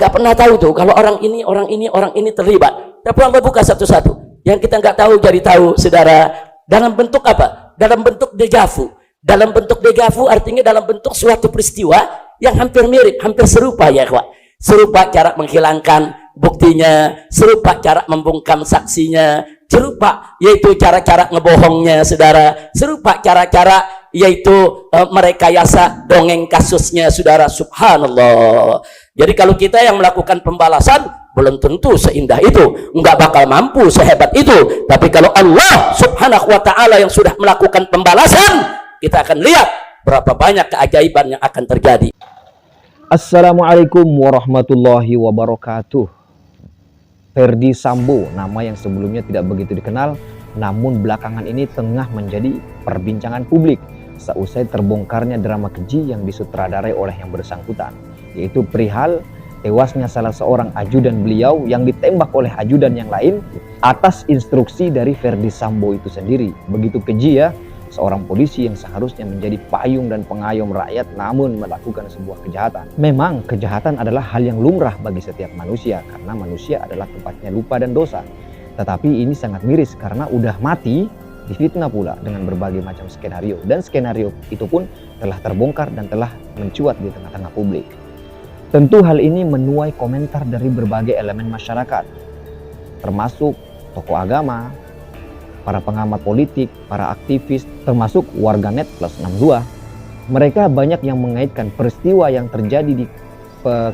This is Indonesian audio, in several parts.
nggak pernah tahu tuh kalau orang ini terlibat. Tapi Allah buka satu-satu. Yang kita nggak tahu jadi tahu, saudara. Dalam bentuk apa? Dalam bentuk dejavu. Dalam bentuk dejavu artinya dalam bentuk suatu peristiwa yang hampir mirip, hampir serupa ya kawan. Serupa cara menghilangkan buktinya, serupa cara membungkam saksinya, serupa yaitu cara-cara ngebohongnya, saudara. Serupa cara-cara yaitu merekayasa dongeng kasusnya, saudara. Subhanallah. Jadi kalau kita yang melakukan pembalasan belum tentu seindah itu, nggak bakal mampu sehebat itu. Tapi kalau Allah subhanahu wa ta'ala yang sudah melakukan pembalasan, kita akan lihat berapa banyak keajaiban yang akan terjadi. Assalamualaikum warahmatullahi wabarakatuh. Ferdy Sambo, nama yang sebelumnya tidak begitu dikenal, namun belakangan ini tengah menjadi perbincangan publik seusai terbongkarnya drama keji yang disutradarai oleh yang bersangkutan, yaitu perihal tewasnya salah seorang ajudan beliau yang ditembak oleh ajudan yang lain atas instruksi dari Ferdy Sambo itu sendiri. Begitu keji ya, seorang polisi yang seharusnya menjadi payung dan pengayom rakyat namun melakukan sebuah kejahatan. Memang kejahatan adalah hal yang lumrah bagi setiap manusia karena manusia adalah tempatnya lupa dan dosa. Tetapi ini sangat miris karena udah mati difitnah pula dengan berbagai macam skenario, dan skenario itu pun telah terbongkar dan telah mencuat di tengah-tengah publik. Tentu hal ini menuai komentar dari berbagai elemen masyarakat, termasuk tokoh agama, para pengamat politik, para aktivis, termasuk warganet plus 62. Mereka banyak yang mengaitkan peristiwa yang terjadi di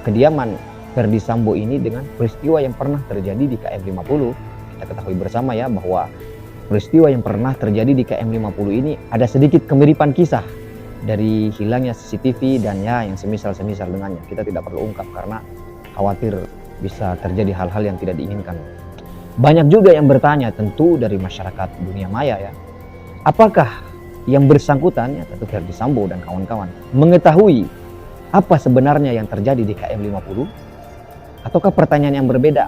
kediaman Ferdy Sambo ini dengan peristiwa yang pernah terjadi di KM 50. Kita ketahui bersama ya bahwa peristiwa yang pernah terjadi di KM 50 ini ada sedikit kemiripan kisah dari hilangnya CCTV dan ya yang semisal dengannya. Kita tidak perlu ungkap karena khawatir bisa terjadi hal-hal yang tidak diinginkan. Banyak juga yang bertanya, tentu dari masyarakat dunia maya ya, apakah yang bersangkutan, ya tentu Ferdy Sambo dan kawan-kawan, mengetahui apa sebenarnya yang terjadi di KM 50? Ataukah pertanyaan yang berbeda,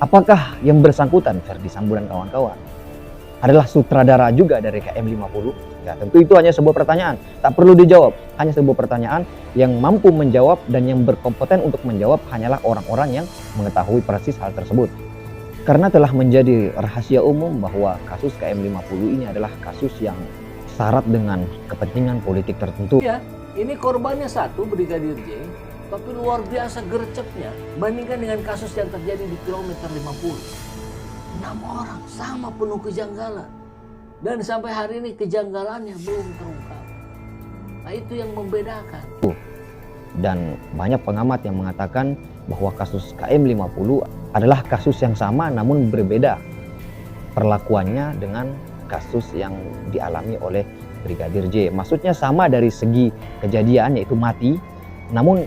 apakah yang bersangkutan Ferdy Sambo dan kawan-kawan adalah sutradara juga dari KM 50? Ya tentu itu hanya sebuah pertanyaan, tak perlu dijawab. Hanya sebuah pertanyaan yang mampu menjawab dan yang berkompeten untuk menjawab hanyalah orang-orang yang mengetahui persis hal tersebut. Karena telah menjadi rahasia umum bahwa kasus KM 50 ini adalah kasus yang syarat dengan kepentingan politik tertentu. Ya, ini korbannya satu, Brigadir J, tapi luar biasa gercepnya. Bandingkan dengan kasus yang terjadi di kilometer 50. 6 orang sama penuh kejanggalan. Dan sampai hari ini kejanggalannya belum terungkap. Nah itu yang membedakan. Dan banyak pengamat yang mengatakan bahwa kasus KM 50 adalah kasus yang sama namun berbeda perlakuannya dengan kasus yang dialami oleh Brigadir J. Maksudnya sama dari segi kejadian yaitu mati, namun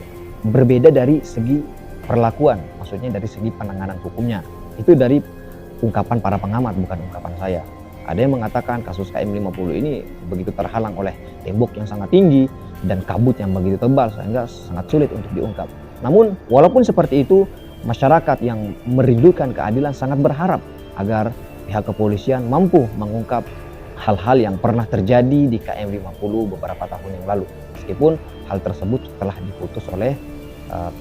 berbeda dari segi perlakuan, maksudnya dari segi penanganan hukumnya. Itu dari ungkapan para pengamat, bukan ungkapan saya. Ada yang mengatakan kasus KM 50 ini begitu terhalang oleh tembok yang sangat tinggi dan kabut yang begitu tebal sehingga sangat sulit untuk diungkap. Namun walaupun seperti itu, masyarakat yang merindukan keadilan sangat berharap agar pihak kepolisian mampu mengungkap hal-hal yang pernah terjadi di KM 50 beberapa tahun yang lalu. Meskipun hal tersebut telah diputus oleh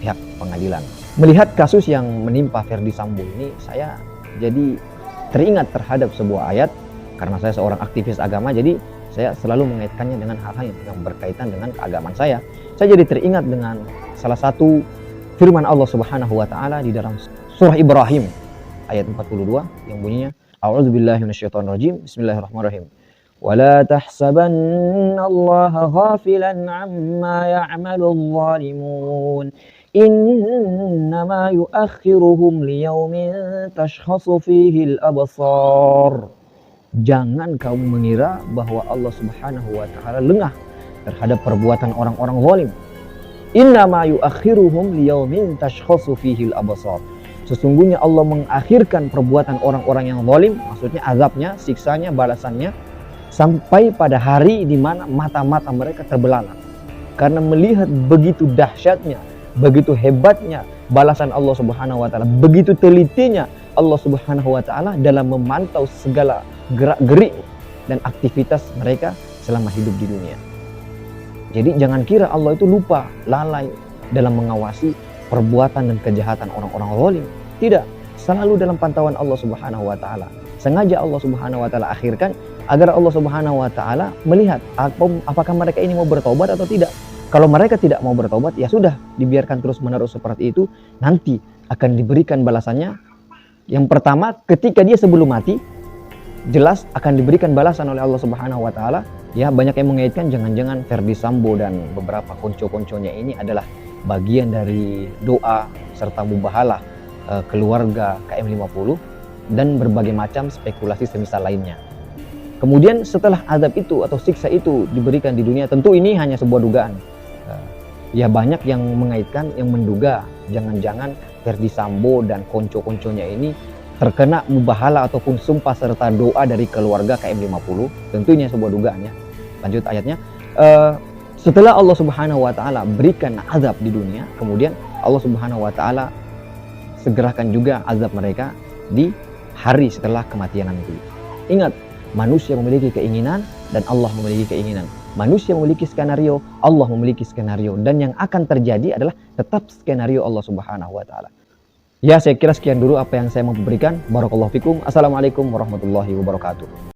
pihak pengadilan. Melihat kasus yang menimpa Ferdy Sambo ini, saya jadi teringat terhadap sebuah ayat. Karena saya seorang aktivis agama, jadi saya selalu mengaitkannya dengan hal-hal yang berkaitan dengan keagamaan saya. Saya jadi teringat dengan salah satu firman Allah Subhanahu wa taala di dalam surah Ibrahim ayat 42 yang bunyinya, A'udzubillahi minasyaitonirrajim. Bismillahirrahmanirrahim. Wala tahsabannallaha ghafilan 'amma ya'malul zalimun. Innama yu'akhiruhum liyaumin tashkhasu fihi al-absar. Jangan kamu mengira bahwa Allah Subhanahu wa taala lengah terhadap perbuatan orang-orang zalim. Innama yu'akhiruhum liyaumin tashkhasu fihi al-absar. Sesungguhnya Allah mengakhirkan perbuatan orang-orang yang zalim, maksudnya azabnya, siksanya, balasannya sampai pada hari di mana mata-mata mereka terbelalak. Karena melihat begitu dahsyatnya, begitu hebatnya balasan Allah Subhanahu wa taala, begitu telitinya Allah Subhanahu wa taala dalam memantau segala gerak-gerik dan aktivitas mereka selama hidup di dunia. Jadi jangan kira Allah itu lupa, lalai dalam mengawasi perbuatan dan kejahatan orang-orang zalim. Tidak, selalu dalam pantauan Allah Subhanahu wa taala. Sengaja Allah Subhanahu wa taala akhirkan agar Allah Subhanahu wa taala melihat apakah mereka ini mau bertobat atau tidak. Kalau mereka tidak mau bertobat, ya sudah, dibiarkan terus-menerus seperti itu, nanti akan diberikan balasannya. Yang pertama, ketika dia sebelum mati, jelas akan diberikan balasan oleh Allah Subhanahu wa taala. Ya, banyak yang mengaitkan jangan-jangan Ferdi Sambo dan beberapa konco-konconya ini adalah bagian dari doa serta mubahalah keluarga KM50 dan berbagai macam spekulasi semisal lainnya. Kemudian setelah azab itu atau siksa itu diberikan di dunia, tentu ini hanya sebuah dugaan. Ya, banyak yang mengaitkan, yang menduga jangan-jangan Ferdi Sambo dan konco-konconya ini terkena mubahalah ataupun sumpah serta doa dari keluarga KM50. Tentunya sebuah dugaan ya. Lanjut ayatnya. Setelah Allah Subhanahu wa taala berikan azab di dunia, kemudian Allah Subhanahu wa taala segerakan juga azab mereka di hari setelah kematian nanti. Ingat, manusia memiliki keinginan dan Allah memiliki keinginan. Manusia memiliki skenario, Allah memiliki skenario, dan yang akan terjadi adalah tetap skenario Allah Subhanahu wa taala. Ya, saya kira sekian dulu apa yang saya mau berikan. Barakallahu fikum. Assalamualaikum warahmatullahi wabarakatuh.